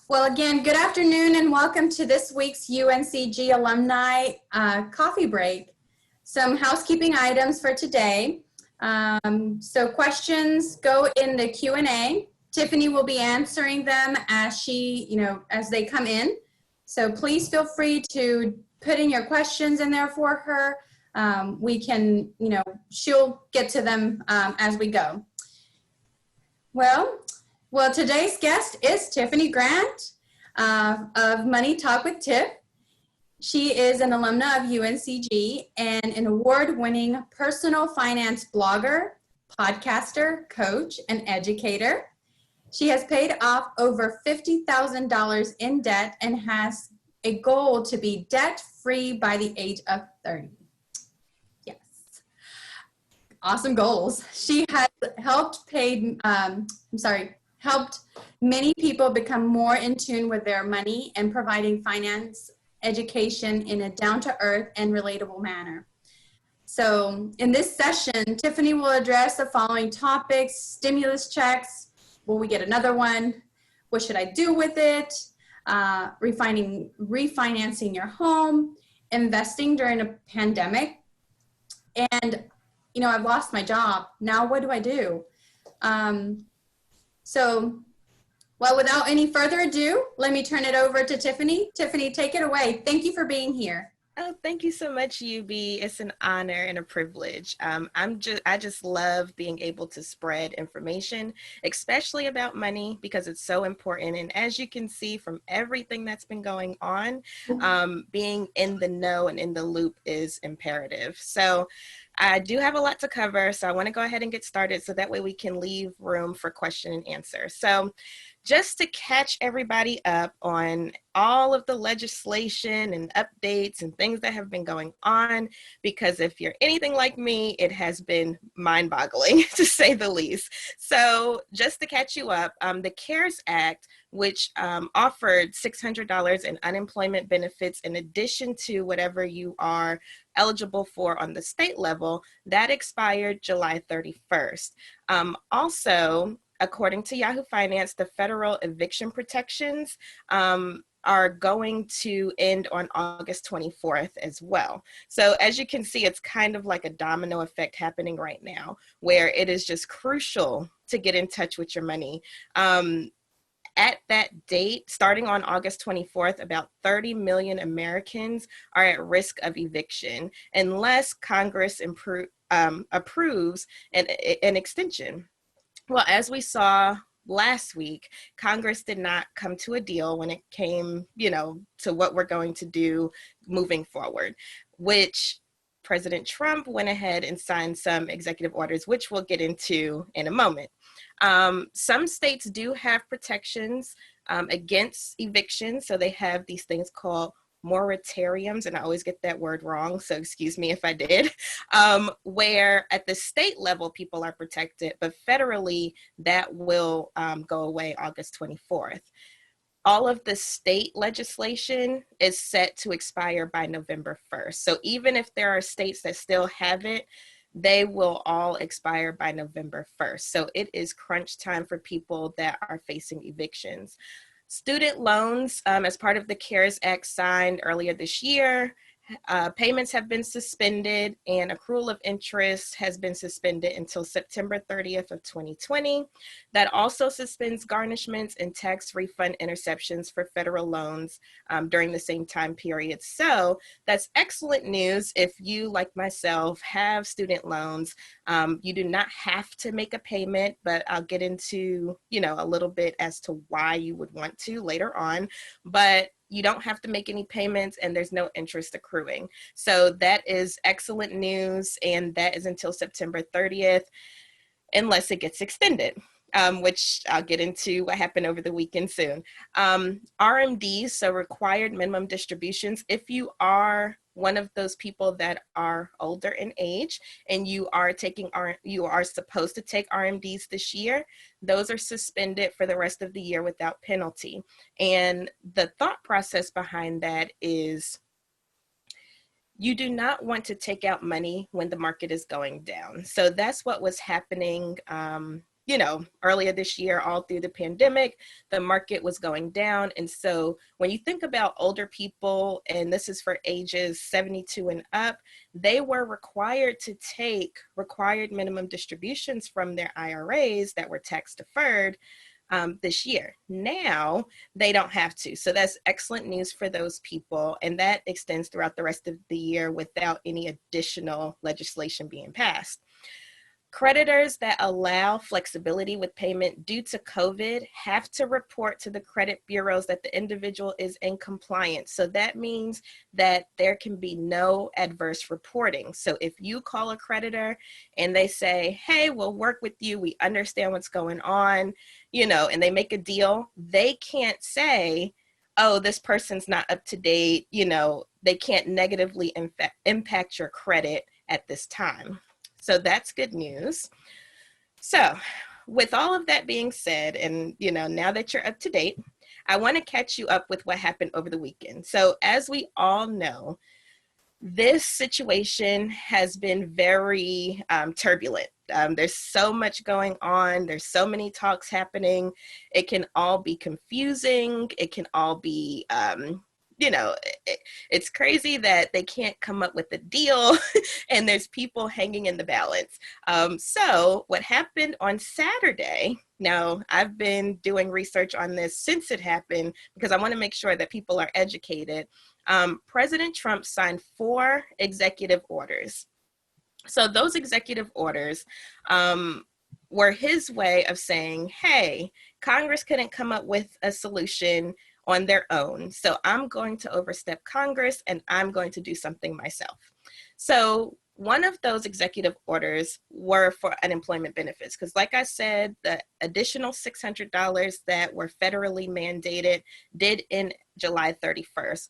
Well, again, good afternoon and welcome to this week's UNCG Alumni Coffee Break. Some housekeeping items for today. So questions go in the Q&A. Tiffany will be answering them as as they come in. So please feel free to put in your questions in there for her. We can, she'll get to them as we go. Well, today's guest is Tiffany Grant of Money Talk with Tiff. She is an alumna of UNCG and an award-winning personal finance blogger, podcaster, coach, and educator. She has paid off over $50,000 in debt and has a goal to be debt-free by the age of 30. Yes. Awesome goals. She has helped helped many people become more in tune with their money and providing finance education in a down-to-earth and relatable manner. So in this session, Tiffany will address the following topics: stimulus checks, will we get another one? What should I do with it? Refinancing your home, investing during a pandemic, and I've lost my job. Now what do I do? Well, without any further ado, let me turn it over to Tiffany. Tiffany, take it away. Thank you for being here. Oh, thank you so much, UB. It's an honor and a privilege. I just love being able to spread information, especially about money, because it's so important. And as you can see from everything that's been going on, being in the know and in the loop is imperative. So I do have a lot to cover, so I want to go ahead and get started so that way we can leave room for question and answer. So just to catch everybody up on all of the legislation and updates and things that have been going on, because if you're anything like me, it has been mind-boggling to say the least. So just to catch you up, the CARES Act, which offered $600 in unemployment benefits in addition to whatever you are eligible for on the state level, that expired July 31st. Also, according to Yahoo Finance, the federal eviction protections are going to end on August 24th as well. So as you can see, it's kind of like a domino effect happening right now, where it is just crucial to get in touch with your money. At that date, starting on August 24th, about 30 million Americans are at risk of eviction unless Congress approves an extension. Well, as we saw last week, Congress did not come to a deal when it came, to what we're going to do moving forward, which President Trump went ahead and signed some executive orders, which we'll get into in a moment. Some states do have protections against eviction, so they have these things called moratoriums, and I always get that word wrong, so excuse me if I did, where at the state level people are protected, but federally that will go away August 24th. All of the state legislation is set to expire by November 1st. So even if there are states that still have it, they will all expire by November 1st. So it is crunch time for people that are facing evictions. Student loans, as part of the CARES Act signed earlier this year, payments have been suspended and accrual of interest has been suspended until September 30th of 2020. That also suspends garnishments and tax refund interceptions for federal loans during the same time period. So that's excellent news if you, like myself, have student loans. You do not have to make a payment, but I'll get into, a little bit as to why you would want to later on. But you don't have to make any payments and there's no interest accruing. So that is excellent news, and that is until September 30th, unless it gets extended, which I'll get into what happened over the weekend soon. RMDs, so required minimum distributions, if you are one of those people that are older in age and you are supposed to take RMDs this year, those are suspended for the rest of the year without penalty. And the thought process behind that is you do not want to take out money when the market is going down. So that's what was happening earlier this year, all through the pandemic, the market was going down. And so when you think about older people, and this is for ages 72 and up, they were required to take required minimum distributions from their IRAs that were tax deferred this year. Now they don't have to. So that's excellent news for those people. And that extends throughout the rest of the year without any additional legislation being passed. Creditors that allow flexibility with payment due to COVID have to report to the credit bureaus that the individual is in compliance. So that means that there can be no adverse reporting. So if you call a creditor and they say, hey, we'll work with you, we understand what's going on, and they make a deal, they can't say, oh, this person's not up to date, they can't negatively impact your credit at this time. So that's good news. So with all of that being said, and now that you're up to date, I want to catch you up with what happened over the weekend. So as we all know, this situation has been very turbulent. There's so much going on. There's so many talks happening. It can all be confusing. It can all be it's crazy that they can't come up with a deal and there's people hanging in the balance. So what happened on Saturday, now I've been doing research on this since it happened because I want to make sure that people are educated. President Trump signed 4 executive orders. So those executive orders were his way of saying, hey, Congress couldn't come up with a solution on their own. So I'm going to overstep Congress and I'm going to do something myself. So one of those executive orders were for unemployment benefits, because like I said, the additional $600 that were federally mandated did in July 31st.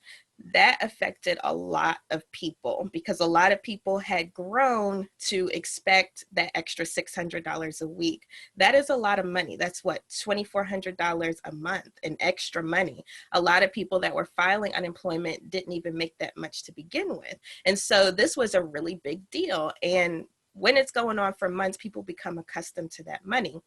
That affected a lot of people because a lot of people had grown to expect that extra $600 a week. That is a lot of money. That's what, $2,400 a month in extra money. A lot of people that were filing unemployment didn't even make that much to begin with. And so this was a really big deal. And when it's going on for months, people become accustomed to that money.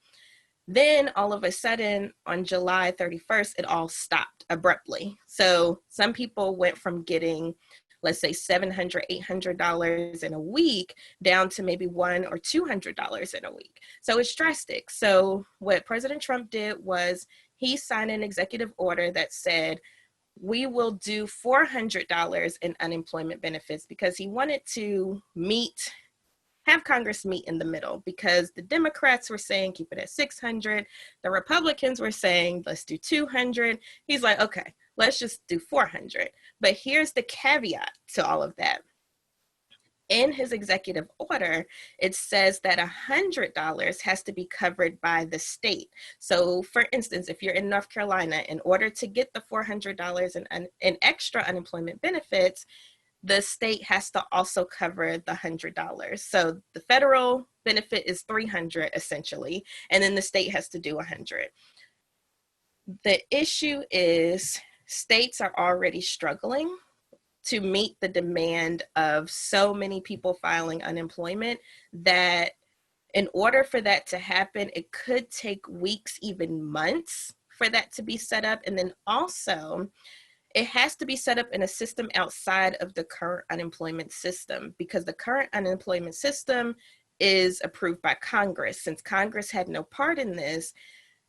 Then all of a sudden on July 31st, it all stopped abruptly. So some people went from getting, let's say $700, $800 in a week down to maybe $100 or $200 in a week. So it's drastic. So what President Trump did was he signed an executive order that said, we will do $400 in unemployment benefits because he wanted to have Congress meet in the middle because the Democrats were saying, keep it at 600. The Republicans were saying, let's do 200. He's like, okay, let's just do 400. But here's the caveat to all of that. In his executive order, it says that $100 has to be covered by the state. So for instance, if you're in North Carolina, in order to get the $400 in extra unemployment benefits, the state has to also cover the $100. So the federal benefit is $300 essentially, and then the state has to do $100. The issue is states are already struggling to meet the demand of so many people filing unemployment that in order for that to happen, it could take weeks, even months for that to be set up. And then also, it has to be set up in a system outside of the current unemployment system because the current unemployment system is approved by Congress. Since Congress had no part in this,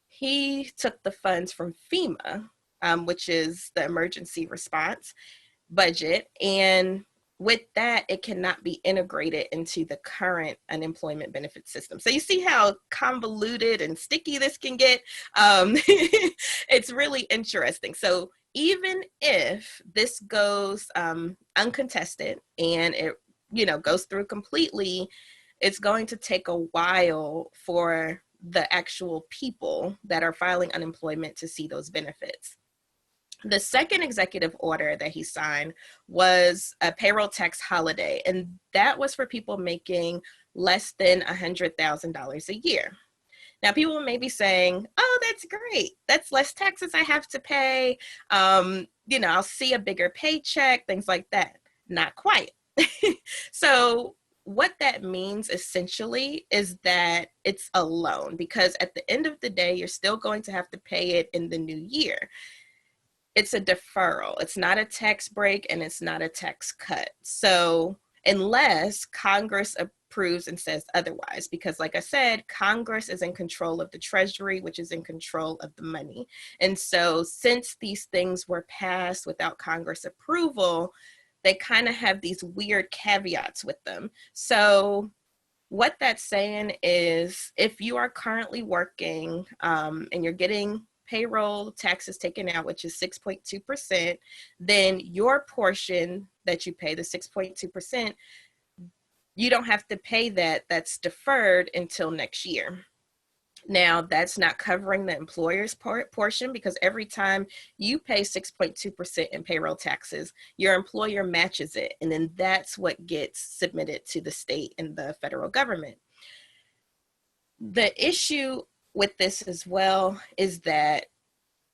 he took the funds from FEMA, which is the emergency response budget. And with that, it cannot be integrated into the current unemployment benefit system. So you see how convoluted and sticky this can get? It's really interesting. So even if this goes uncontested and it goes through completely, it's going to take a while for the actual people that are filing unemployment to see those benefits. The second executive order that he signed was a payroll tax holiday, and that was for people making less than $100,000 a year. Now, people may be saying, oh, that's great. That's less taxes I have to pay. I'll see a bigger paycheck, things like that. Not quite. So what that means essentially is that it's a loan, because at the end of the day, you're still going to have to pay it in the new year. It's a deferral. It's not a tax break and it's not a tax cut. So unless Congress approves and says otherwise, because like I said, Congress is in control of the Treasury, which is in control of the money. And so since these things were passed without Congress approval, they kind of have these weird caveats with them. So what that's saying is if you are currently working and you're getting payroll taxes taken out, which is 6.2%, then your portion that you pay, the 6.2%, you don't have to pay that. That's deferred until next year. Now, that's not covering the employer's portion, because every time you pay 6.2% in payroll taxes, your employer matches it. And then that's what gets submitted to the state and the federal government. The issue with this as well is that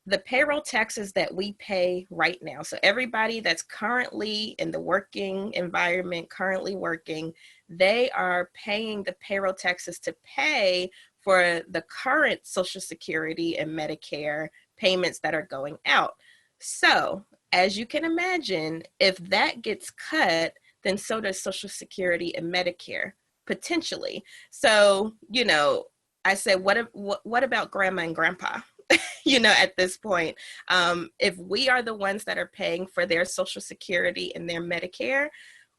the payroll taxes that we pay right now, so everybody that's currently in the working environment, currently working, they are paying the payroll taxes to pay for the current Social Security and Medicare payments that are going out. So as you can imagine, if that gets cut, then so does Social Security and Medicare, potentially. So, you know, I said, what about grandma and grandpa? You know, at this point, if we are the ones that are paying for their Social Security and their Medicare,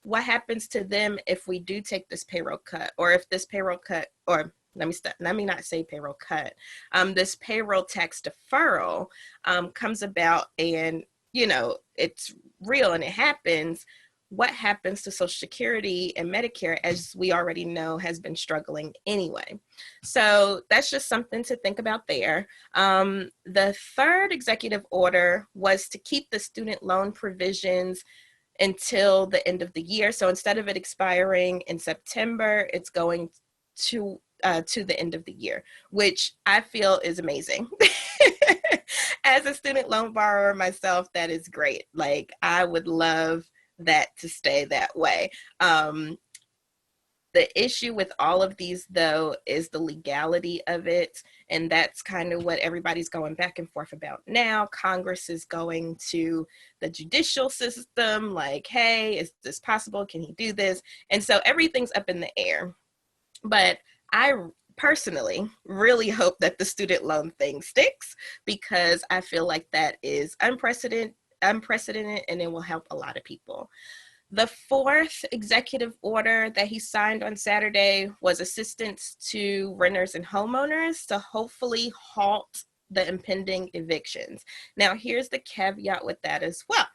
what happens to them if we do take this payroll cut, or if this payroll cut, or let me not say payroll cut, this payroll tax deferral comes about, and, you know, it's real and it happens. What happens to Social Security and Medicare, as we already know, has been struggling anyway. So that's just something to think about there. The third executive order was to keep the student loan provisions until the end of the year. So instead of it expiring in September, it's going to the end of the year, which I feel is amazing. As a student loan borrower myself, that is great. Like, I would love that to stay that way. The issue with all of these, though, is the legality of it. And that's kind of what everybody's going back and forth about now. Congress is going to the judicial system like, hey, is this possible? Can he do this? And so everything's up in the air. But I personally really hope that the student loan thing sticks, because I feel like that is unprecedented, and it will help a lot of people. The fourth executive order that he signed on Saturday was assistance to renters and homeowners to hopefully halt the impending evictions. Now, here's the caveat with that as well.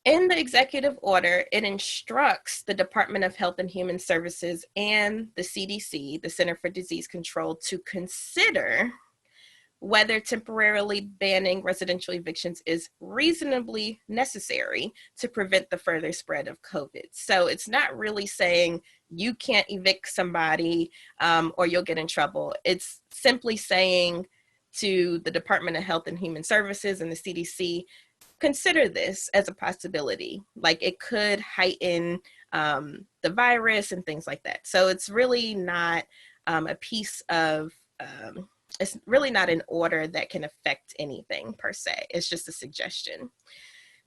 In the executive order, it instructs the Department of Health and Human Services and the CDC, the Center for Disease Control, to consider whether temporarily banning residential evictions is reasonably necessary to prevent the further spread of COVID. So it's not really saying you can't evict somebody or you'll get in trouble. It's simply saying to the Department of Health and Human Services and the CDC, consider this as a possibility. Like, it could heighten the virus and things like that. So it's really not a piece of it's really not an order that can affect anything per se. It's just a suggestion.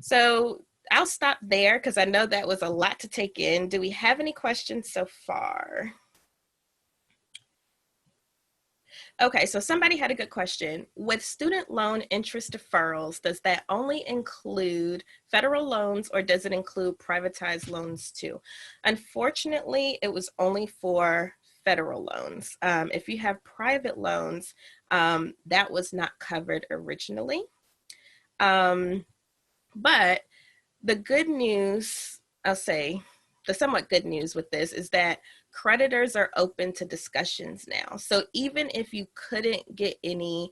So I'll stop there because I know that was a lot to take in. Do we have any questions so far? Okay, so somebody had a good question. With student loan interest deferrals, does that only include federal loans, or does it include privatized loans too? Unfortunately, it was only for federal loans. If you have private loans, that was not covered originally. But the good news, I'll say, the somewhat good news with this is that creditors are open to discussions now. So even if you couldn't get any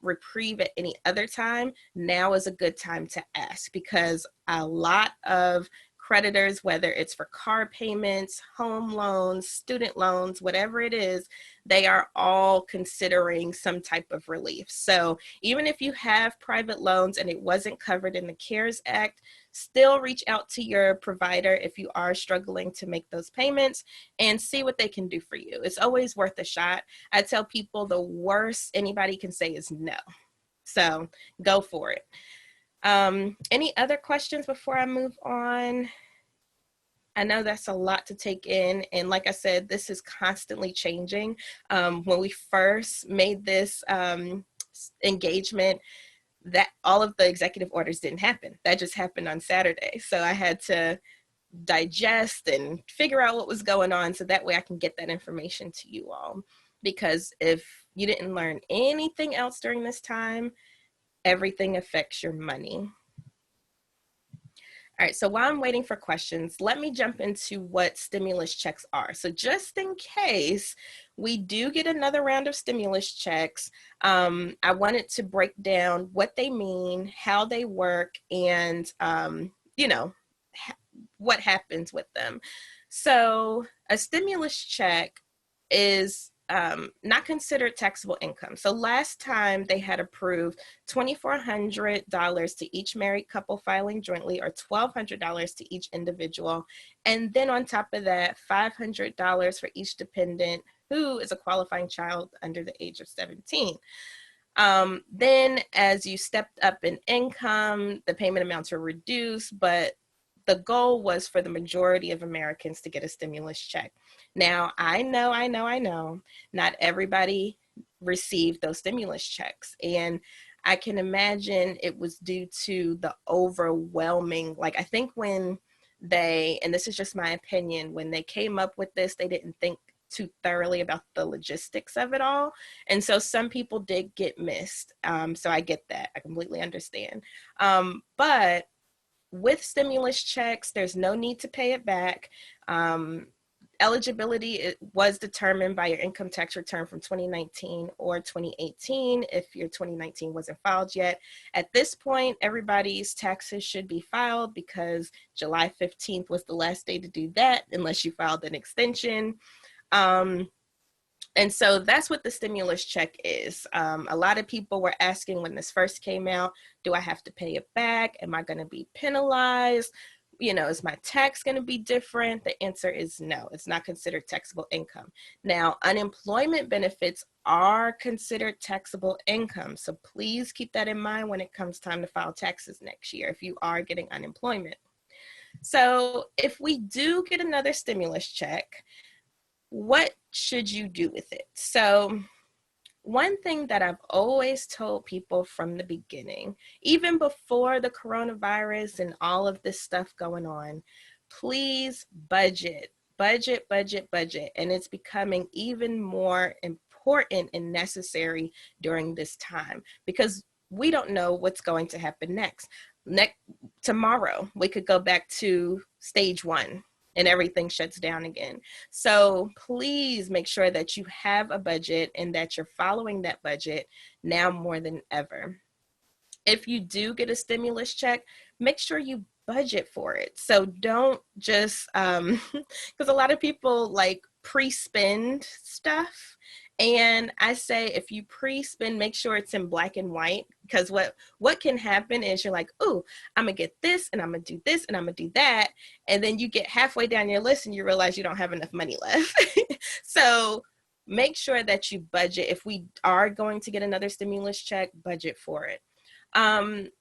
reprieve at any other time, now is a good time to ask, because a lot of creditors, whether it's for car payments, home loans, student loans, whatever it is, they are all considering some type of relief. So even if you have private loans and it wasn't covered in the CARES Act, still reach out to your provider if you are struggling to make those payments and see what they can do for you. It's always worth a shot. I tell people the worst anybody can say is no. So go for it. Any other questions before I move on? I know that's a lot to take in. And like I said, this is constantly changing. When we first made this engagement, that all of the executive orders didn't happen. That just happened on Saturday. So I had to digest and figure out what was going on so that way I can get that information to you all. Because if you didn't learn anything else during this time, everything affects your money. All right, so while I'm waiting for questions, let me jump into what stimulus checks are. So just in case we do get another round of stimulus checks, I wanted to break down what they mean, how they work, and what happens with them. So a stimulus check is not considered taxable income. So last time they had approved $2,400 to each married couple filing jointly, or $1,200 to each individual. And then on top of that, $500 for each dependent who is a qualifying child under the age of 17. Then as you stepped up in income, the payment amounts were reduced, but the goal was for the majority of Americans to get a stimulus check. Now, I know, not everybody received those stimulus checks. And I can imagine it was due to the overwhelming, I think when and this is just my opinion, when they came up with this, they didn't think too thoroughly about the logistics of it all. And so some people did get missed. So I get that. I completely understand. But with stimulus checks, there's no need to pay it back. Eligibility was determined by your income tax return from 2019 or 2018 if your 2019 wasn't filed yet. At this point, everybody's taxes should be filed because July 15th was the last day to do that unless you filed an extension. And so that's what the stimulus check is. A lot of people were asking when this first came out, do I have to pay it back? Am I going to be penalized? Is my tax going to be different? The answer is no, it's not considered taxable income. Now, unemployment benefits are considered taxable income. So please keep that in mind when it comes time to file taxes next year if you are getting unemployment. So if we do get another stimulus check, what should you do with it? So one thing that I've always told people from the beginning, even before the coronavirus and all of this stuff going on, please budget. And it's becoming even more important and necessary during this time because we don't know what's going to happen next. Tomorrow, we could go back to stage 1. And everything shuts down again. So please make sure that you have a budget and that you're following that budget now more than ever. If you do get a stimulus check, make sure you budget for it. So don't just, because a lot of people pre-spend stuff. And I say, if you pre-spend, make sure it's in black and white, because what can happen is you're like, oh, I'm gonna get this and I'm gonna do this and I'm gonna do that. And then you get halfway down your list and you realize you don't have enough money left. So make sure that you budget. If we are going to get another stimulus check, budget for it.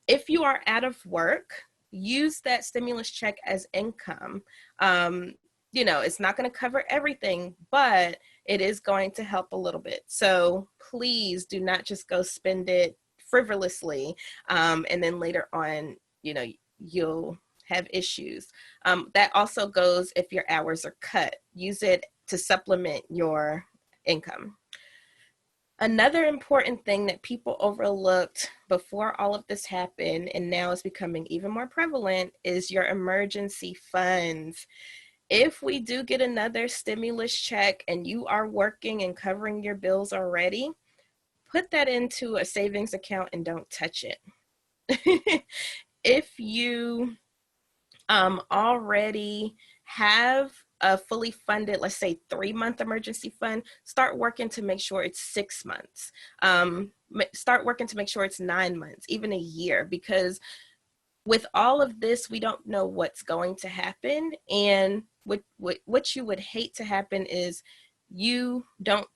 If you are out of work, use that stimulus check as income. It's not going to cover everything, but it is going to help a little bit. So please do not just go spend it frivolously. And then later on, you'll have issues. That also goes if your hours are cut. Use it to supplement your income. Another important thing that people overlooked before all of this happened, and now is becoming even more prevalent, is your emergency funds. If we do get another stimulus check and you are working and covering your bills already, put that into a savings account and don't touch it. If you already have a fully funded, let's say 3-month emergency fund, start working to make sure it's 6 months. Start working to make sure it's 9 months, even a year, because with all of this, we don't know what's going to happen. And what you would hate to happen is you don't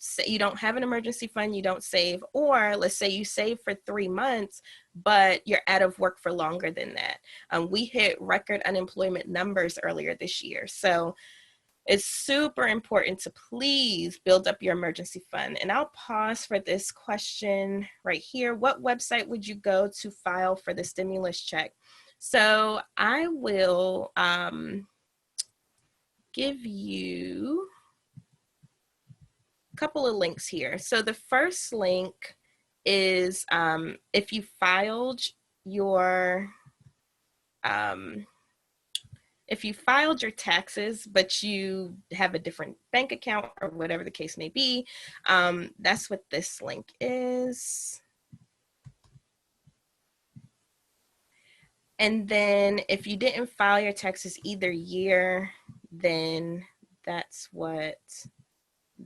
have an emergency fund, you don't save, or let's say you save for 3 months, but you're out of work for longer than that. We hit record unemployment numbers earlier this year. So it's super important to please build up your emergency fund. And I'll pause for this question right here. What website would you go to file for the stimulus check? So I will give you a couple of links here. So the first link is if you filed your taxes, but you have a different bank account or whatever the case may be, that's what this link is. And then if you didn't file your taxes either year, then that's what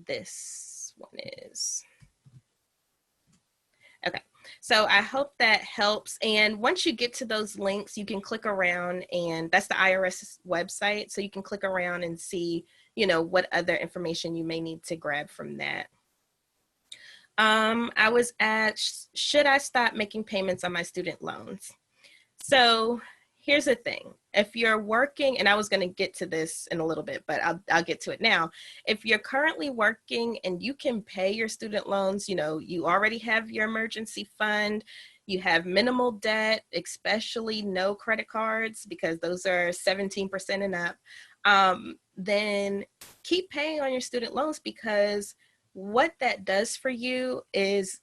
this one is. Okay, so I hope that helps. And once you get to those links, you can click around, and that's the IRS website. So you can click around and see, what other information you may need to grab from that. I was asked, should I stop making payments on my student loans? So here's the thing. If you're working, and I was going to get to this in a little bit, but I'll get to it now. If you're currently working and you can pay your student loans, you already have your emergency fund, you have minimal debt, especially no credit cards, because those are 17% and up, then keep paying on your student loans, because what that does for you is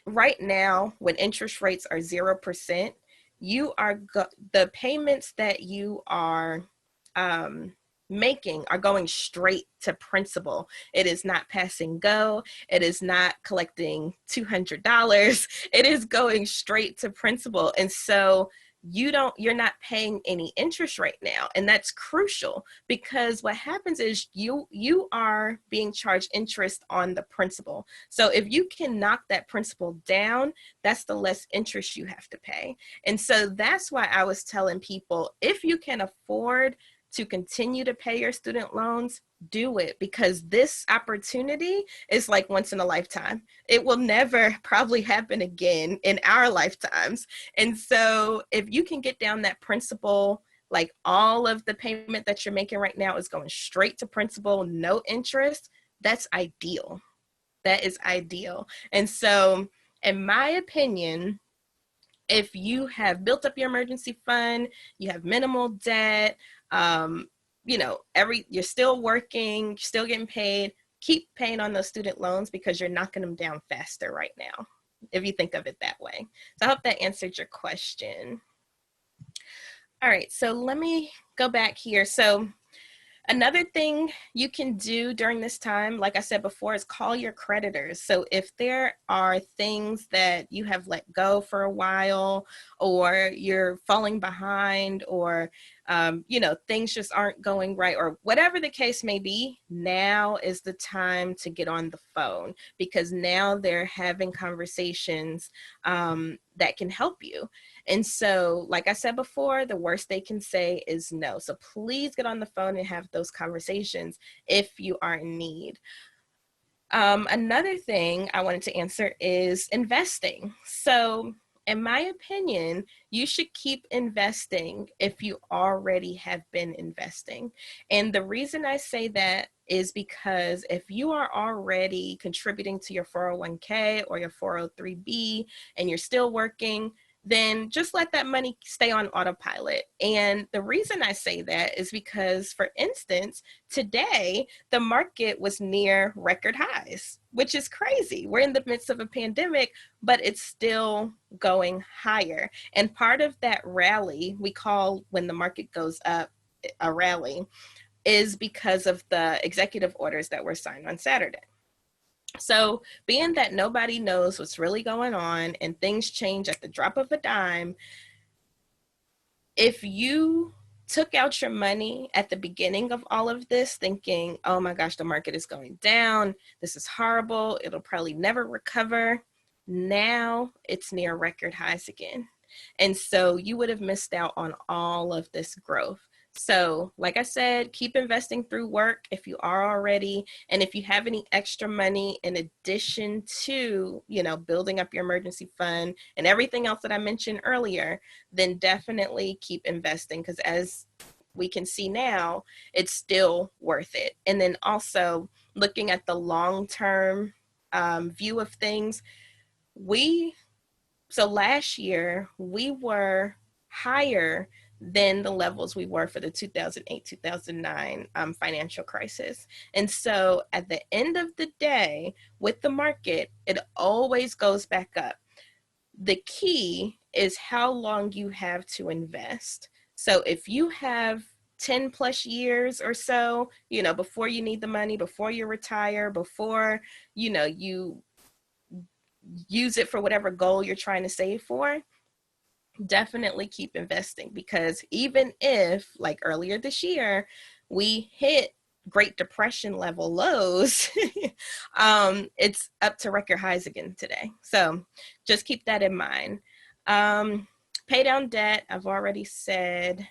right now, when interest rates are 0%, the payments that you are making are going straight to principal. It is not passing go. It is not collecting $200. It is going straight to principal. And so you're not paying any interest right now. And that's crucial, because what happens is you are being charged interest on the principal. So if you can knock that principal down, that's the less interest you have to pay. And so that's why I was telling people, if you can afford to continue to pay your student loans, do it, because this opportunity is like once in a lifetime. It will never probably happen again in our lifetimes. And so if you can get down that principal, like all of the payment that you're making right now is going straight to principal, no interest, that's ideal. That is ideal. And so in my opinion, if you have built up your emergency fund, you have minimal debt, you're still working, you're still getting paid, keep paying on those student loans, because you're knocking them down faster right now, if you think of it that way. So I hope that answered your question. All right, so let me go back here. So another thing you can do during this time, like I said before, is call your creditors. So if there are things that you have let go for a while, or you're falling behind, or things just aren't going right, or whatever the case may be, now is the time to get on the phone, because now they're having conversations that can help you. And so, like I said before, the worst they can say is no. So please get on the phone and have those conversations if you are in need. Another thing I wanted to answer is investing. So in my opinion, you should keep investing if you already have been investing. And the reason I say that is because if you are already contributing to your 401k or your 403b and you're still working, then just let that money stay on autopilot. And the reason I say that is because, for instance, today the market was near record highs, which is crazy. We're in the midst of a pandemic, but it's still going higher. And part of that rally, we call when the market goes up a rally, is because of the executive orders that were signed on Saturday. So being that nobody knows what's really going on and things change at the drop of a dime, if you took out your money at the beginning of all of this thinking, oh my gosh, the market is going down, this is horrible, it'll probably never recover, now it's near record highs again. And so you would have missed out on all of this growth. So like I said, keep investing through work if you are already, and if you have any extra money in addition to, building up your emergency fund and everything else that I mentioned earlier, then definitely keep investing, because as we can see now, it's still worth it. And then also looking at the long-term view of things, so last year we were higher than the levels we were for the 2008-2009 financial crisis. And so at the end of the day, with the market, it always goes back up. The key is how long you have to invest. So if you have 10 plus years or so, before you need the money, before you retire, before, you use it for whatever goal you're trying to save for, definitely keep investing. Because even if, like earlier this year, we hit Great Depression level lows, it's up to record highs again today. So just keep that in mind. Pay down debt, I've already said,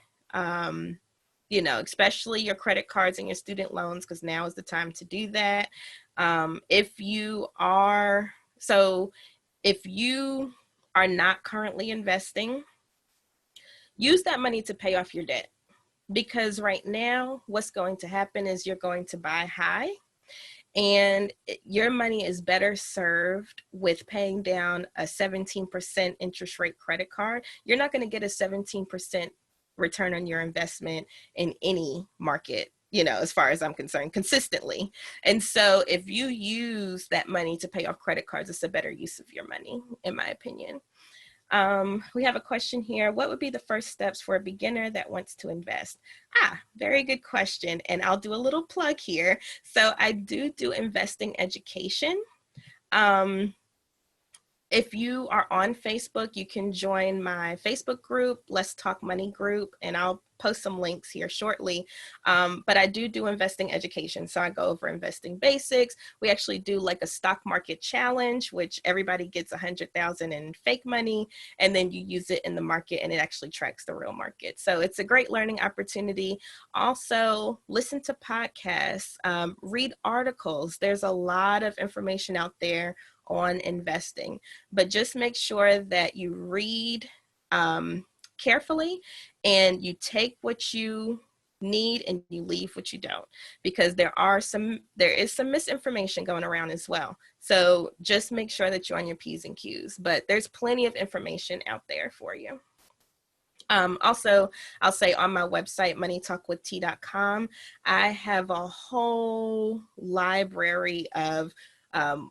especially your credit cards and your student loans, because now is the time to do that. If you are not currently investing, use that money to pay off your debt. Because right now, what's going to happen is you're going to buy high, and your money is better served with paying down a 17% interest rate credit card. You're not going to get a 17% return on your investment in any market, as far as I'm concerned, consistently. And so if you use that money to pay off credit cards, it's a better use of your money, in my opinion. We have a question here. What would be the first steps for a beginner that wants to invest? Very good question. And I'll do a little plug here. So I do investing education. If you are on Facebook, you can join my Facebook group, Let's Talk Money group, and I'll post some links here shortly. But I do investing education. So I go over investing basics. We actually do like a stock market challenge, which everybody gets 100,000 in fake money, and then you use it in the market and it actually tracks the real market. So it's a great learning opportunity. Also, listen to podcasts, read articles. There's a lot of information out there on investing, but just make sure that you read carefully and you take what you need and you leave what you don't, because there is some misinformation going around as well. So just make sure that you're on your P's and Q's, but there's plenty of information out there for you. Also, I'll say on my website, moneytalkwitht.com, I have a whole library of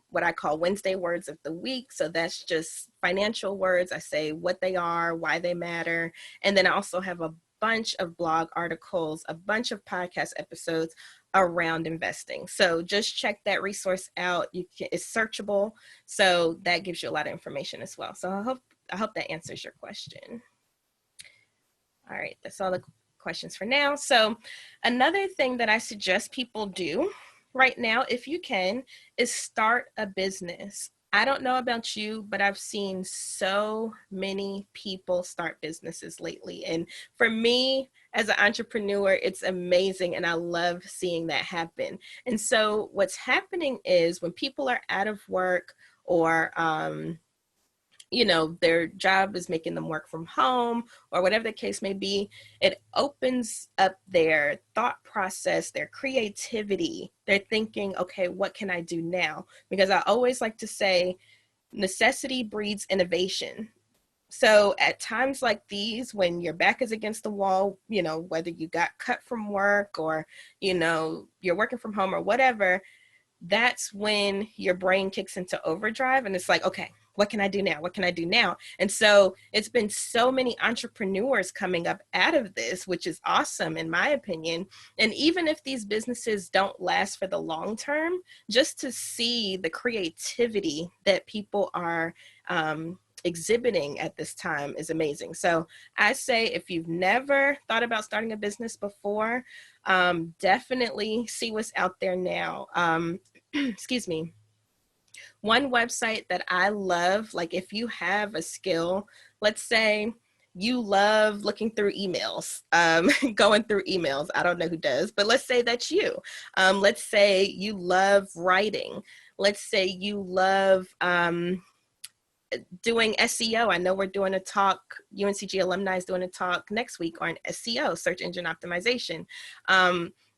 what I call Wednesday words of the week. So that's just financial words. I say what they are, why they matter. And then I also have a bunch of blog articles, a bunch of podcast episodes around investing. So just check that resource out. It's searchable. So that gives you a lot of information as well. So I hope that answers your question. All right, that's all the questions for now. So another thing that I suggest people do right now, if you can, is start a business. I don't know about you, but I've seen so many people start businesses lately. And for me, as an entrepreneur, it's amazing. And I love seeing that happen. And so what's happening is when people are out of work, or their job is making them work from home, or whatever the case may be, it opens up their thought process, their creativity. They're thinking, okay, what can I do now? Because I always like to say, necessity breeds innovation. So at times like these, when your back is against the wall, whether you got cut from work, or, you're working from home or whatever, that's when your brain kicks into overdrive and it's like, okay, what can I do now? What can I do now? And so it's been so many entrepreneurs coming up out of this, which is awesome in my opinion. And even if these businesses don't last for the long term, just to see the creativity that people are exhibiting at this time is amazing. So I say, if you've never thought about starting a business before, definitely see what's out there now. Excuse me. One website that I love, like if you have a skill, let's say you love looking through emails, going through emails. I don't know who does, but let's say that's you. Let's say you love writing. Let's say you love doing SEO. I know we're doing a talk, UNCG Alumni is doing a talk next week on SEO, search engine optimization.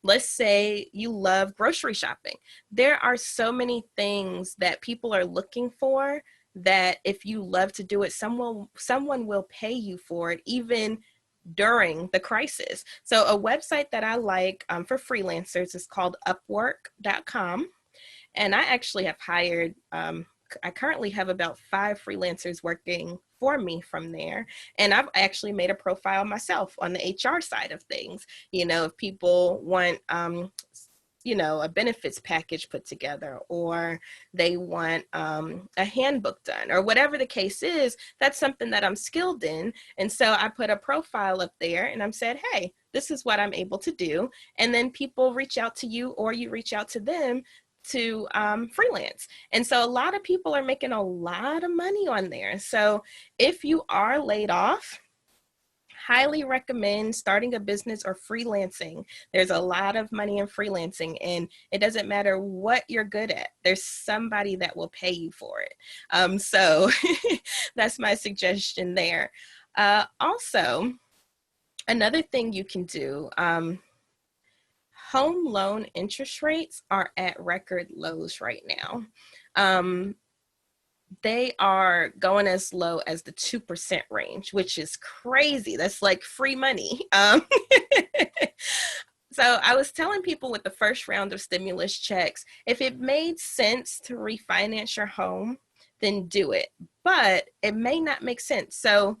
Let's say you love grocery shopping. There are so many things that people are looking for that if you love to do it, someone will pay you for it, even during the crisis. So a website that I like for freelancers is called upwork.com. And I actually have hired, I currently have about 5 freelancers working for me from there. And I've actually made a profile myself on the HR side of things. You know, if people want, you know, a benefits package put together, or they want a handbook done, or whatever the case is, that's something that I'm skilled in. And so I put a profile up there and I'm said, hey, this is what I'm able to do. And then people reach out to you, or you reach out to them to freelance. And so a lot of people are making a lot of money on there. So if you are laid off, highly recommend starting a business or freelancing. There's a lot of money in freelancing, and it doesn't matter what you're good at. There's somebody that will pay you for it. So that's my suggestion there. Also, another thing you can do, home loan interest rates are at record lows right now. They are going as low as the 2% range, which is crazy. That's like free money. So I was telling people with the first round of stimulus checks, if it made sense to refinance your home, then do it. But it may not make sense. So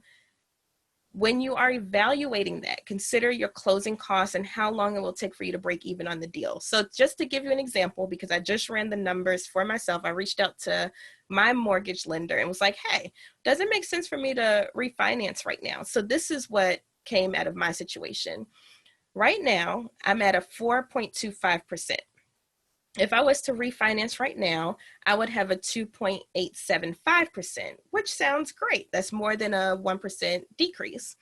when you are evaluating that, consider your closing costs and how long it will take for you to break even on the deal. So just to give you an example, because I just ran the numbers for myself, I reached out to my mortgage lender and was like, hey, does it make sense for me to refinance right now? So this is what came out of my situation. Right now, I'm at a 4.25%. If I was to refinance right now, I would have a 2.875%, which sounds great. That's more than a 1% decrease.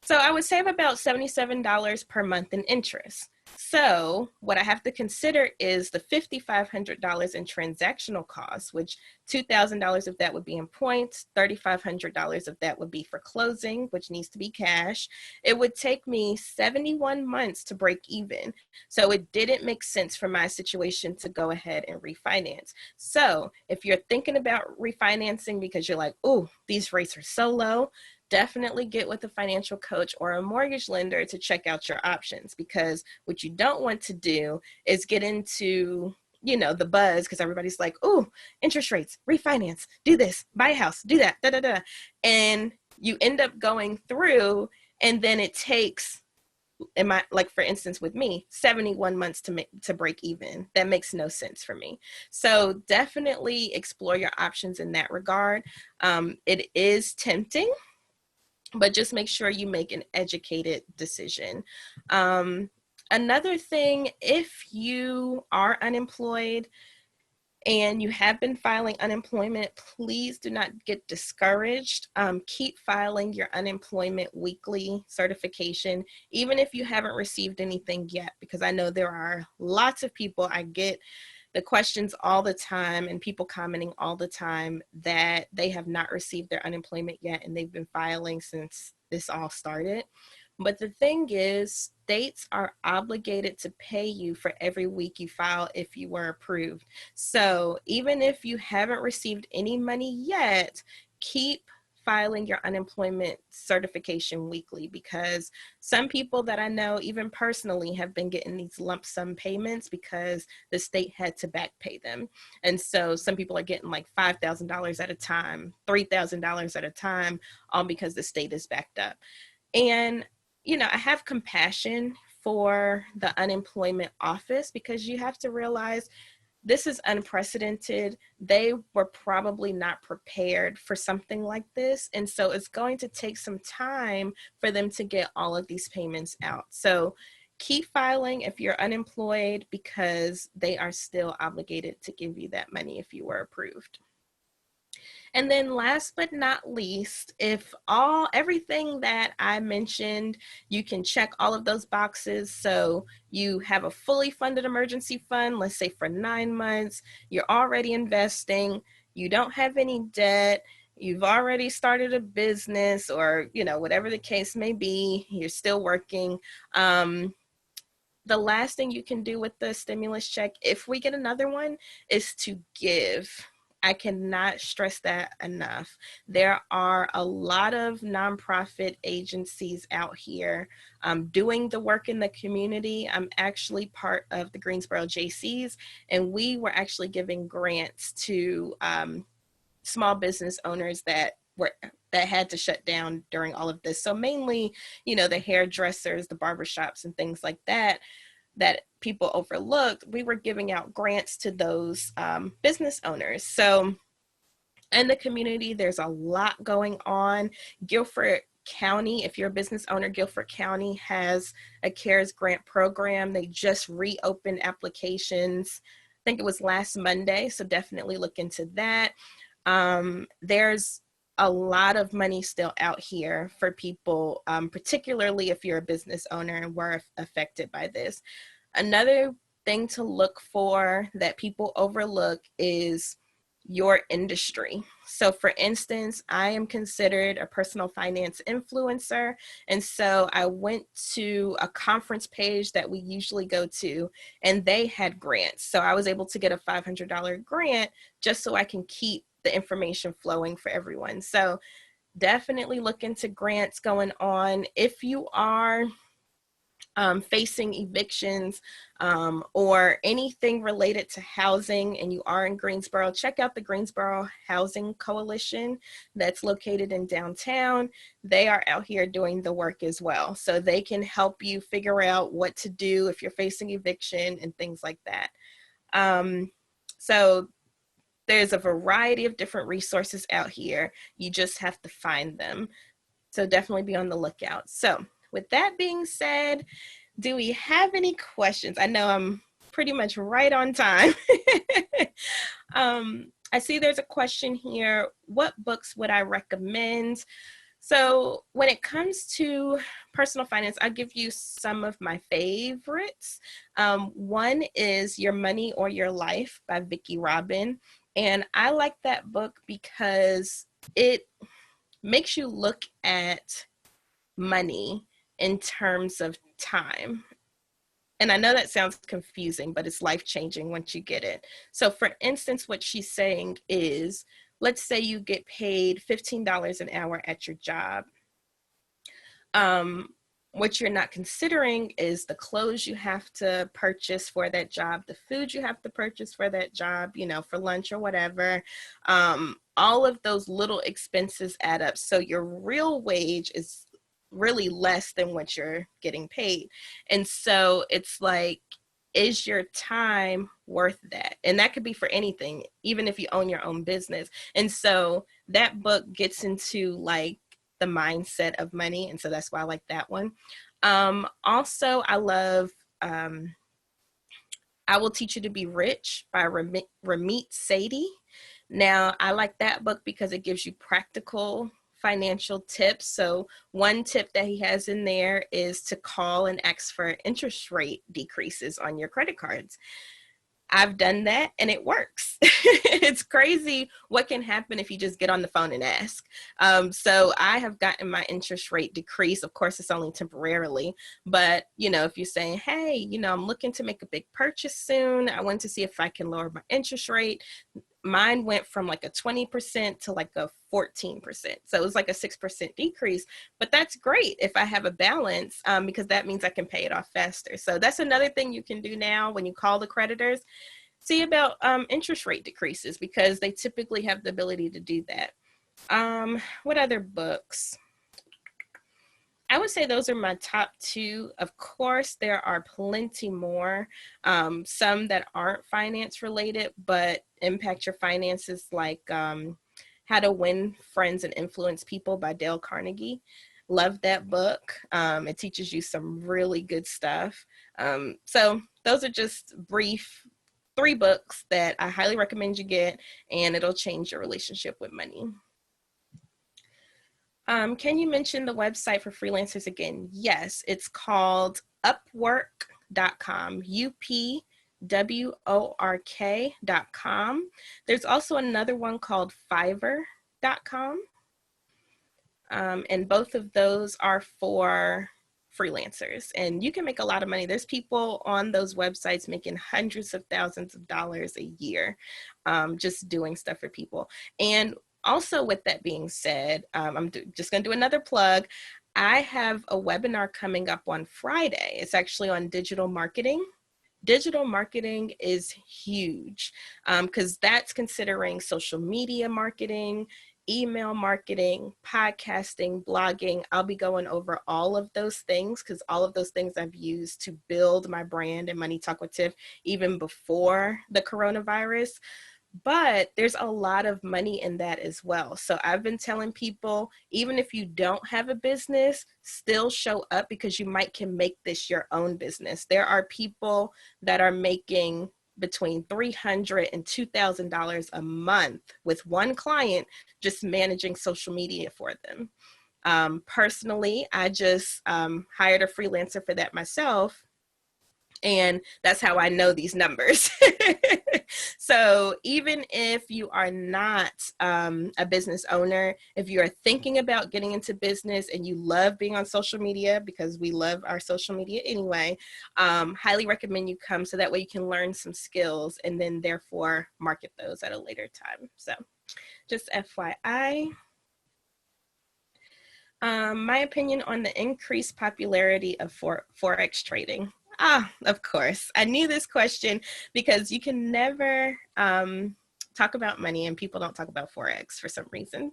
So I would save about $77 per month in interest. So what I have to consider is the $5,500 in transactional costs, which $2,000 of that would be in points, $3,500 of that would be for closing, which needs to be cash. It would take me 71 months to break even. So it didn't make sense for my situation to go ahead and refinance. So if you're thinking about refinancing because you're like, oh, these rates are so low, definitely get with a financial coach or a mortgage lender to check out your options, because what you don't want to do is get into, you know, the buzz because everybody's like, oh, interest rates, refinance, do this, buy a house, do that, da da da. And you end up going through, and then it takes, like for instance with me, 71 months to break even. That makes no sense for me. So definitely explore your options in that regard. It is tempting, but just make sure you make an educated decision. Another thing, if you are unemployed and you have been filing unemployment, please do not get discouraged. Keep filing your unemployment weekly certification, even if you haven't received anything yet, because I know there are lots of people, I get the questions all the time and people commenting all the time that they have not received their unemployment yet and they've been filing since this all started. But the thing is, states are obligated to pay you for every week you file if you were approved. So even if you haven't received any money yet, keep filing your unemployment certification weekly, because some people that I know, even personally, have been getting these lump sum payments because the state had to back pay them. And so some people are getting like $5,000 at a time, $3,000 at a time, all because the state is backed up. And, you know, I have compassion for the unemployment office, because you have to realize this is unprecedented. They were probably not prepared for something like this. And so it's going to take some time for them to get all of these payments out. So keep filing if you're unemployed because they are still obligated to give you that money if you were approved. And then last but not least, if everything that I mentioned, you can check all of those boxes. So you have a fully funded emergency fund, let's say for 9 months, you're already investing, you don't have any debt, you've already started a business, or, you know, whatever the case may be, you're still working. The last thing you can do with the stimulus check, if we get another one, is to give. I cannot stress that enough. There are a lot of nonprofit agencies out here doing the work in the community. I'm actually part of the Greensboro JCs, and we were actually giving grants to small business owners that had to shut down during all of this. So mainly, you know, the hairdressers, the barbershops, and things like that people overlooked. We were giving out grants to those business owners. So in the community, there's a lot going on. Guilford County, if you're a business owner, Guilford County has a CARES grant program. They just reopened applications. I think it was last Monday, so definitely look into that. There's a lot of money still out here for people, particularly if you're a business owner and were affected by this. Another thing to look for that people overlook is your industry. So for instance, I am considered a personal finance influencer. And so I went to a conference page that we usually go to, and they had grants. So I was able to get a $500 grant just so I can keep the information flowing for everyone. So definitely look into grants going on. If you are facing evictions or anything related to housing and you are in Greensboro, check out the Greensboro Housing Coalition that's located in downtown. They are out here doing the work as well. So they can help you figure out what to do if you're facing eviction and things like that. So there's a variety of different resources out here. You just have to find them. So definitely be on the lookout. So with that being said, do we have any questions? I know I'm pretty much right on time. I see there's a question here. What books would I recommend? So when it comes to personal finance, I'll give you some of my favorites. One is Your Money or Your Life by Vicki Robin. And I like that book because it makes you look at money in terms of time. And I know that sounds confusing, but it's life-changing once you get it. So for instance, what she's saying is, let's say you get paid $15 an hour at your job. What you're not considering is the clothes you have to purchase for that job, the food you have to purchase for that job, you know, for lunch or whatever. All of those little expenses add up. So your real wage is really less than what you're getting paid. And so it's like, is your time worth that? And that could be for anything, even if you own your own business. And so that book gets into like the mindset of money. And so that's why I like that one. Also, I love I Will Teach You to Be Rich by Ramit Sethi. Now, I like that book because it gives you practical financial tips. So one tip that he has in there is to call and ask for interest rate decreases on your credit cards. I've done that and it works. It's crazy what can happen if you just get on the phone and ask. So I have gotten my interest rate decrease. Of course, it's only temporarily, but you know, if you're saying, hey, you know, I'm looking to make a big purchase soon, I want to see if I can lower my interest rate. Mine went from like a 20% to like a 14%. So it was like a 6% decrease, but that's great if I have a balance because that means I can pay it off faster. So that's another thing you can do now when you call the creditors. See about interest rate decreases because they typically have the ability to do that. What other books? I would say those are my top two. Of course, there are plenty more, some that aren't finance related, but impact your finances, like How to Win Friends and Influence People by Dale Carnegie. Love that book. It teaches you some really good stuff. So those are just brief 3 books that I highly recommend you get, and it'll change your relationship with money. Can you mention the website for freelancers again? Yes, it's called upwork.com, upwork.com. There's also another one called fiverr.com. And both of those are for freelancers, and you can make a lot of money. There's people on those websites making hundreds of thousands of dollars a year, just doing stuff for people. And also, with that being said, I'm just going to do another plug. I have a webinar coming up on Friday. It's actually on digital marketing. Digital marketing is huge because that's considering social media marketing, email marketing, podcasting, blogging. I'll be going over all of those things because all of those things I've used to build my brand and Money Talk with Tiff even before the coronavirus. But there's a lot of money in that as well. So I've been telling people, even if you don't have a business, still show up because you can make this your own business. There are people that are making between $300 and $2,000 a month with one client just managing social media for them. Personally, I just hired a freelancer for that myself. And that's how I know these numbers. So even if you are not a business owner, if you are thinking about getting into business and you love being on social media, because we love our social media anyway, highly recommend you come so that way you can learn some skills and then therefore market those at a later time. So just FYI. My opinion on the increased popularity of Forex trading. Of course. I knew this question because you can never talk about money and people don't talk about Forex for some reason.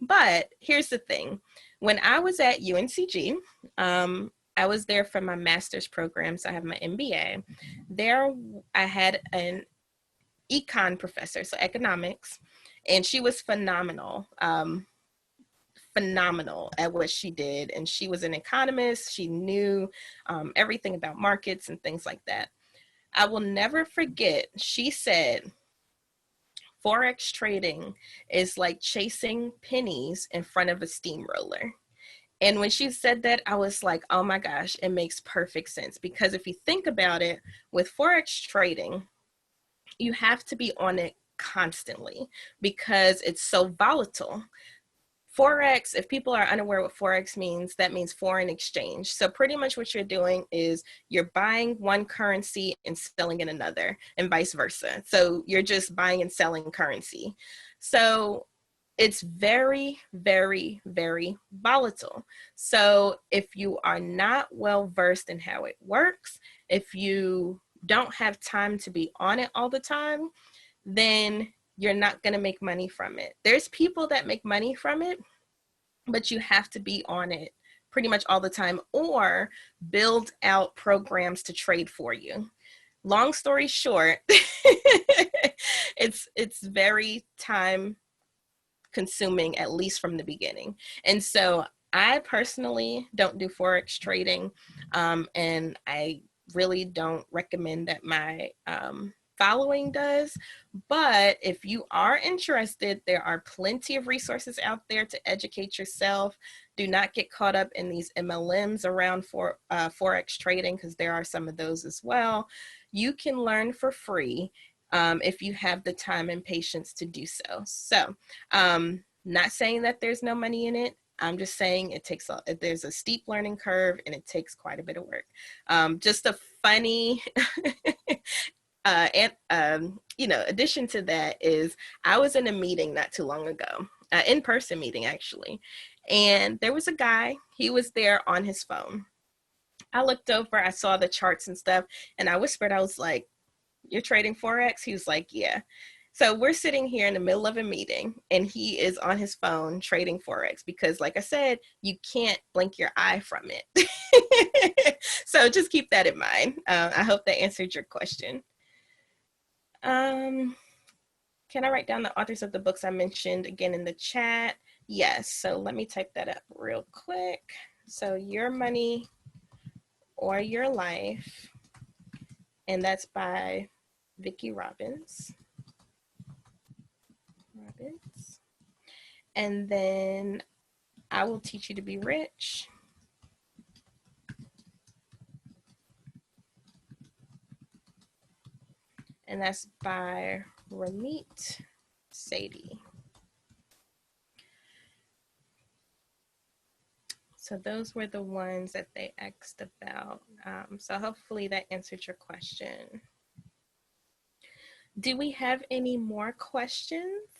But here's the thing. When I was at UNCG, I was there for my master's program, so I have my MBA. There I had an econ professor, so economics, and she was phenomenal. Phenomenal at what she did. And she was an economist. She knew everything about markets and things like that. I will never forget, she said, Forex trading is like chasing pennies in front of a steamroller. And when she said that, I was like, oh my gosh, it makes perfect sense. Because if you think about it, with Forex trading, you have to be on it constantly because it's so volatile. Forex, if people are unaware what Forex means, that means foreign exchange. So pretty much what you're doing is you're buying one currency and selling in another and vice versa. So you're just buying and selling currency. So it's very, very, very volatile. So if you are not well versed in how it works, if you don't have time to be on it all the time, then you're not going to make money from it. There's people that make money from it, but you have to be on it pretty much all the time or build out programs to trade for you. Long story short, it's very time consuming, at least from the beginning. And so I personally don't do Forex trading, and I really don't recommend that my following does. But if you are interested, there are plenty of resources out there to educate yourself. Do not get caught up in these MLMs around Forex trading, because there are some of those as well. You can learn for free if you have the time and patience to do so. So not saying that there's no money in it. I'm just saying there's a steep learning curve and it takes quite a bit of work. Just a funny addition to that is I was in a meeting not too long ago, in-person meeting actually, and there was a guy, he was there on his phone. I looked over, I saw the charts and stuff, and I whispered, I was like, "You're trading Forex?" He was like, "Yeah." So we're sitting here in the middle of a meeting and he is on his phone trading Forex because, like I said, you can't blink your eye from it. So just keep that in mind. I hope that answered your question. Can I write down the authors of the books I mentioned again in the chat? Yes. So let me type that up real quick. So Your Money or Your Life, and that's by Vicki Robbins. And then I Will Teach You to Be Rich. And that's by Ramit Sethi. So those were the ones that they asked about. So hopefully that answered your question. Do we have any more questions?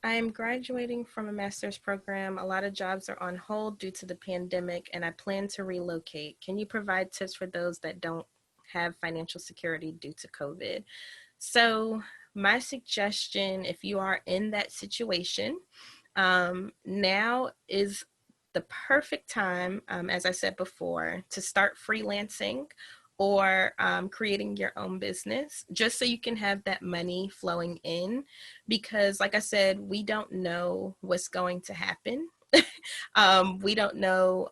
I am graduating from a master's program. A lot of jobs are on hold due to the pandemic, and I plan to relocate. Can you provide tips for those that don't have financial security due to COVID? So my suggestion, if you are in that situation, now is the perfect time, as I said before, to start freelancing or creating your own business, just so you can have that money flowing in. Because like I said, we don't know what's going to happen. We don't know,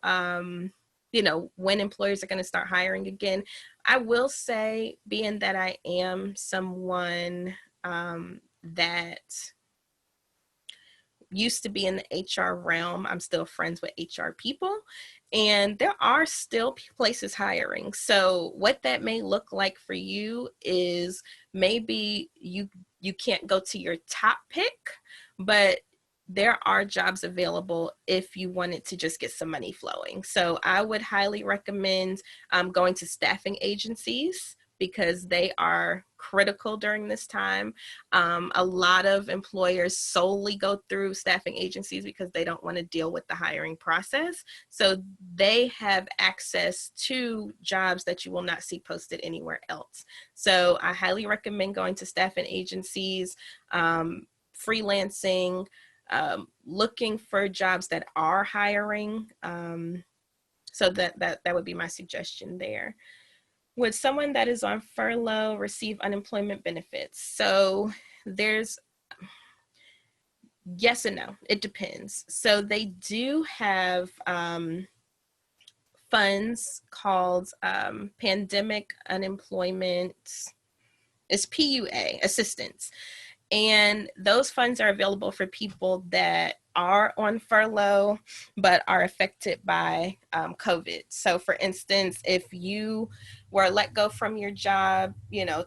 when employers are going to start hiring again. I will say, being that I am someone that used to be in the HR realm, I'm still friends with HR people, and there are still places hiring. So what that may look like for you is maybe you can't go to your top pick, but there are jobs available if you wanted to just get some money flowing. So I would highly recommend going to staffing agencies, because they are critical during this time. A lot of employers solely go through staffing agencies because they don't want to deal with the hiring process. So they have access to jobs that you will not see posted anywhere else. So I highly recommend going to staffing agencies, freelancing, looking for jobs that are hiring. So that would be my suggestion there. Would someone that is on furlough receive unemployment benefits? So there's yes and no, it depends. So they do have funds called pandemic unemployment, it's PUA assistance. And those funds are available for people that are on furlough but are affected by COVID. So for instance, if you were let go from your job,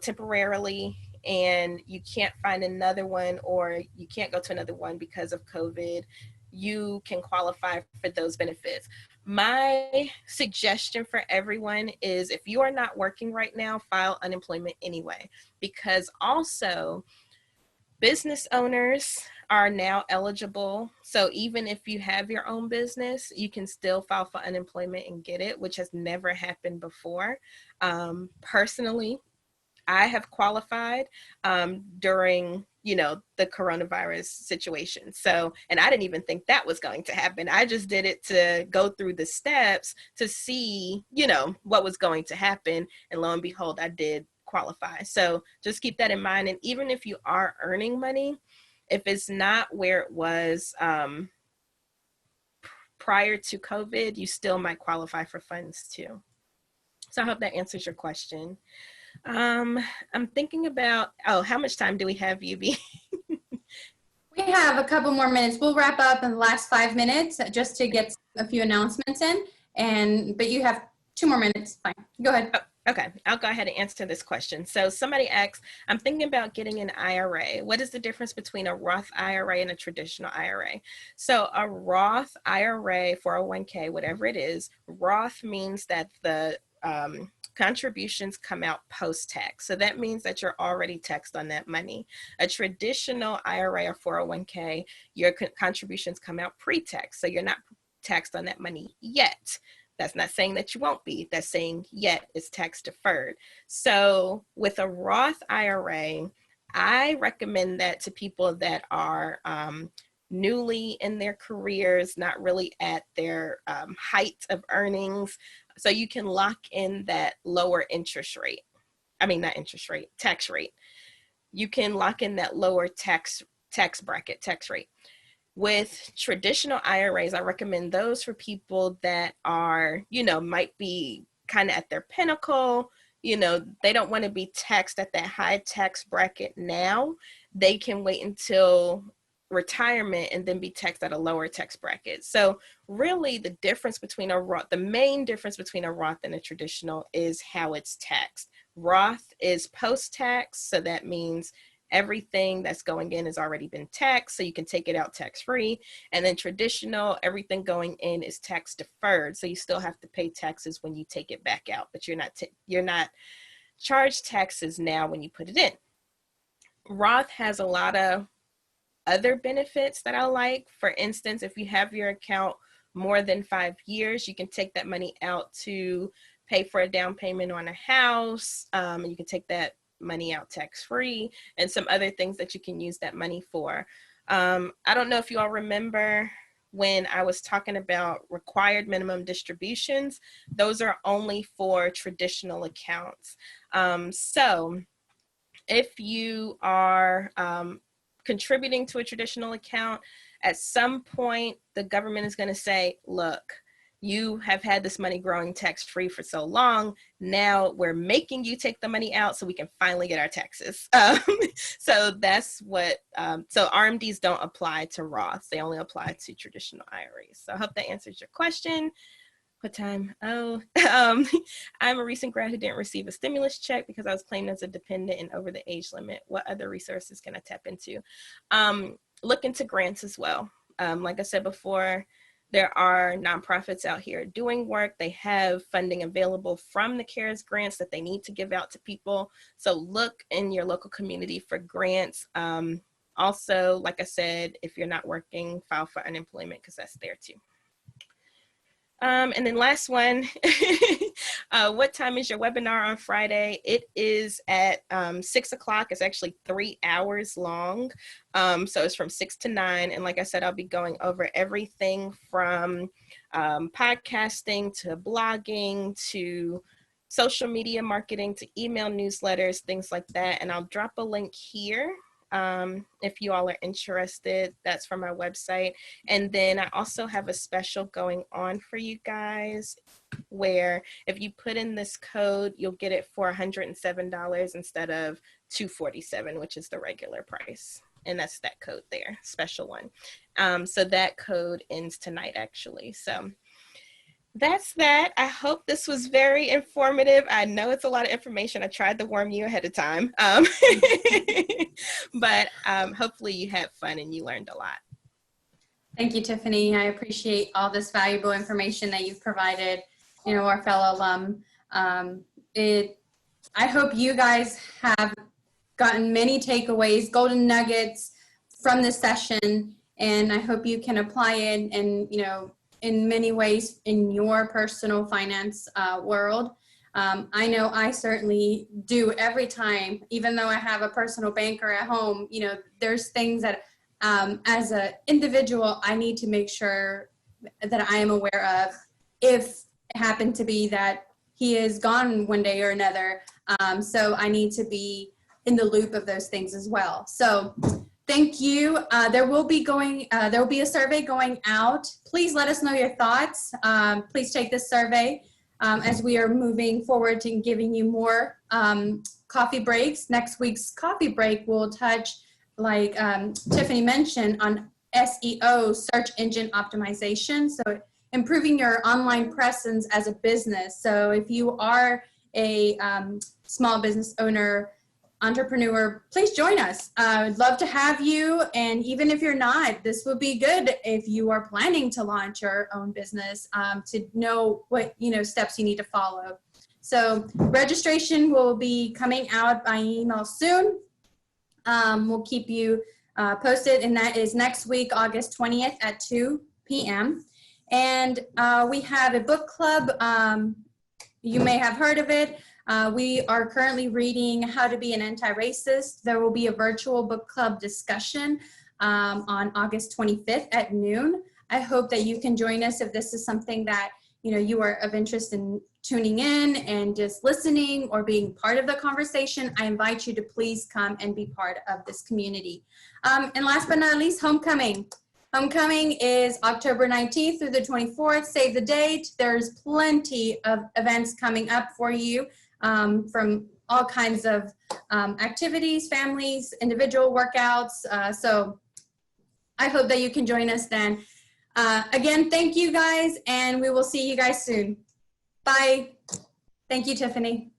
temporarily, and you can't find another one, or you can't go to another one because of COVID, you can qualify for those benefits. My suggestion for everyone is, if you are not working right now, file unemployment anyway, because also business owners are now eligible. So even if you have your own business, you can still file for unemployment and get it, which has never happened before. Personally, I have qualified during, the coronavirus situation. So, and I didn't even think that was going to happen. I just did it to go through the steps to see, what was going to happen. And lo and behold, I did qualify. So just keep that in mind. And even if you are earning money, if it's not where it was prior to COVID, you still might qualify for funds too. So I hope that answers your question. I'm thinking about, how much time do we have, UB? We have a couple more minutes. We'll wrap up in the last 5 minutes just to get a few announcements in, but you have 2 more minutes. Fine. Go ahead. Oh, okay, I'll go ahead and answer this question. So somebody asks, I'm thinking about getting an IRA. What is the difference between a Roth IRA and a traditional IRA? So a Roth IRA, 401k, whatever it is, Roth means that the contributions come out post-tax. So that means that you're already taxed on that money. A traditional IRA or 401k, your contributions come out pre-tax. So you're not taxed on that money yet. That's not saying that you won't be. That's saying yet it's tax deferred. So with a Roth IRA, I recommend that to people that are newly in their careers, not really at their height of earnings. So you can lock in that lower tax rate. You can lock in that lower tax tax bracket, tax rate. With traditional IRAs, I recommend those for people that are, might be kind of at their pinnacle. They don't want to be taxed at that high tax bracket now. They can wait until retirement and then be taxed at a lower tax bracket. So really the difference between the main difference between a Roth and a traditional is how it's taxed. Roth is post-tax, so that means everything that's going in has already been taxed, so you can take it out tax-free. And then traditional, everything going in is tax deferred, so you still have to pay taxes when you take it back out, but you're not charged taxes now when you put it in. Roth has a lot of other benefits that I like. For instance, if you have your account more than 5 years, you can take that money out to pay for a down payment on a house, and you can take that money out tax-free, and some other things that you can use that money for. I don't know if you all remember when I was talking about required minimum distributions. Those are only for traditional accounts. So if you are contributing to a traditional account, at some point the government is going to say, look, you have had this money growing tax-free for so long. Now we're making you take the money out so we can finally get our taxes. So that's what, so RMDs don't apply to Roths. They only apply to traditional IRAs. So I hope that answers your question. What time? Oh, I'm a recent grad who didn't receive a stimulus check because I was claimed as a dependent and over the age limit. What other resources can I tap into? Look into grants as well. Like I said before, there are nonprofits out here doing work. They have funding available from the CARES grants that they need to give out to people. So look in your local community for grants. Also, like I said, if you're not working, file for unemployment because that's there too. And then last one, what time is your webinar on Friday? It is at 6 o'clock. It's actually 3 hours long. So it's from 6 to 9. And like I said, I'll be going over everything from podcasting to blogging to social media marketing to email newsletters, things like that. And I'll drop a link here. If you all are interested, that's from our website. And then I also have a special going on for you guys where if you put in this code, you'll get it for $107 instead of $247, which is the regular price. And that's that code there, special one. So that code ends tonight actually. So that's that. I hope this was very informative. I know it's a lot of information. I tried to warn you ahead of time. But hopefully you had fun and you learned a lot. Thank you, Tiffany. I appreciate all this valuable information that you've provided, our fellow alum. I hope you guys have gotten many takeaways, golden nuggets from this session, and I hope you can apply it and, in many ways in your personal finance world. I know I certainly do every time, even though I have a personal banker at home, there's things that as an individual, I need to make sure that I am aware of if it happened to be that he is gone one day or another. So I need to be in the loop of those things as well. So thank you. There will be a survey going out. Please let us know your thoughts. Please take this survey as we are moving forward to giving you more coffee breaks. Next week's coffee break will touch, like Tiffany mentioned, on SEO, search engine optimization. So improving your online presence as a business. So if you are a small business owner, entrepreneur, please join us. I'd love to have you. And even if you're not, this would be good if you are planning to launch your own business to know what steps you need to follow. So registration will be coming out by email soon. We'll keep you posted, and that is next week, August 20th at 2 p.m. And we have a book club. You may have heard of it. We are currently reading How to Be an Anti-Racist. There will be a virtual book club discussion on August 25th at noon. I hope that you can join us if this is something that you are of interest in tuning in and just listening or being part of the conversation, I invite you to please come and be part of this community. And last but not least, homecoming. Homecoming is October 19th through the 24th. Save the date. There's plenty of events coming up for you from all kinds of activities, families, individual workouts. So I hope that you can join us then. Again, thank you guys, and we will see you guys soon. Bye. Thank you, Tiffany.